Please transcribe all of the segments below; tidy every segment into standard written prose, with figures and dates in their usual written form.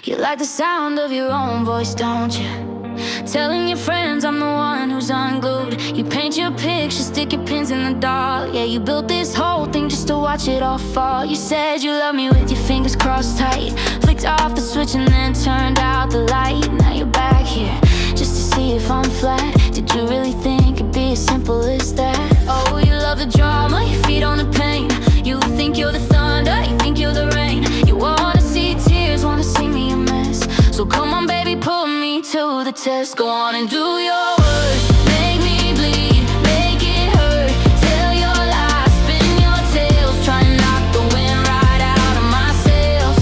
You like the sound of your own voice, don't you? Telling your friends I'm the one who's unglued. You paint your picture, stick your pins in the dark. Yeah, you built this whole thing just to watch it all fall. You said you love me with your fingers crossed tight, flicked off the switch and then turned out the light. Now you're back here just to see if I'm flat. Did you really think it'd be as simple as that? Oh, you love the drama, your feet on the pain. You think you're the thunder, you think you're the rain. You wanna see tears, wanna see me a mess. So come on baby, put me to the test. Go on and do your worst, make me bleed, make it hurt. Tell your lies, spin your tales, try and knock the wind right out of my sails.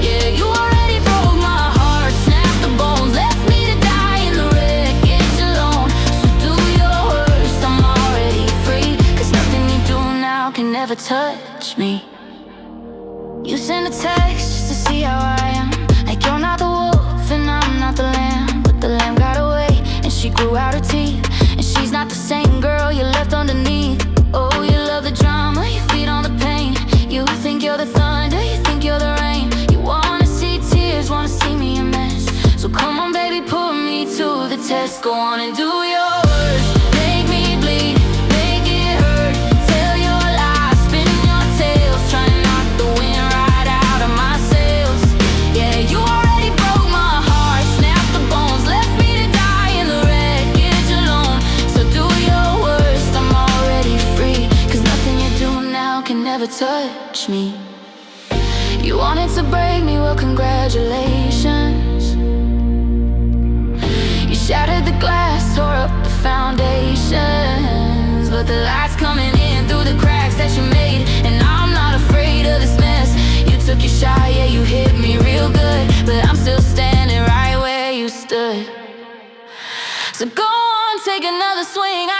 Yeah, you already broke my heart, snapped the bones, left me to die in the wreckage alone. So do your worst, I'm already free, 'cause nothing you do now can never touch me. You send a text just to see how I am, like you're not the wolf and I'm not the lamb. But the lamb got away and she grew out her teeth, and she's not the same girl you left underneath. Oh, you love the drama, your feet on the pain. You think you're the thunder, you think you're the rain. You wanna see tears, wanna see me a mess. So come on baby, put me to the test. Go on and do your worst, make me bleed, make it hurt. Tell your lies, spin your tales, try and knock the wind right out of my sails. Yeah, you already broke my heart, snapped the bones, left me to die in the wreckage alone. So do your worst, I'm already free, 'cause nothing you do now can never touch me. You wanted to break me, well congratulations. You shattered the glass, tore up the foundations. But the light's coming in through the cracks that you made, and I'm not afraid of this mess. You took your shot, yeah, you hit me real good, but I'm still standing right where you stood. So go on, take another swing, I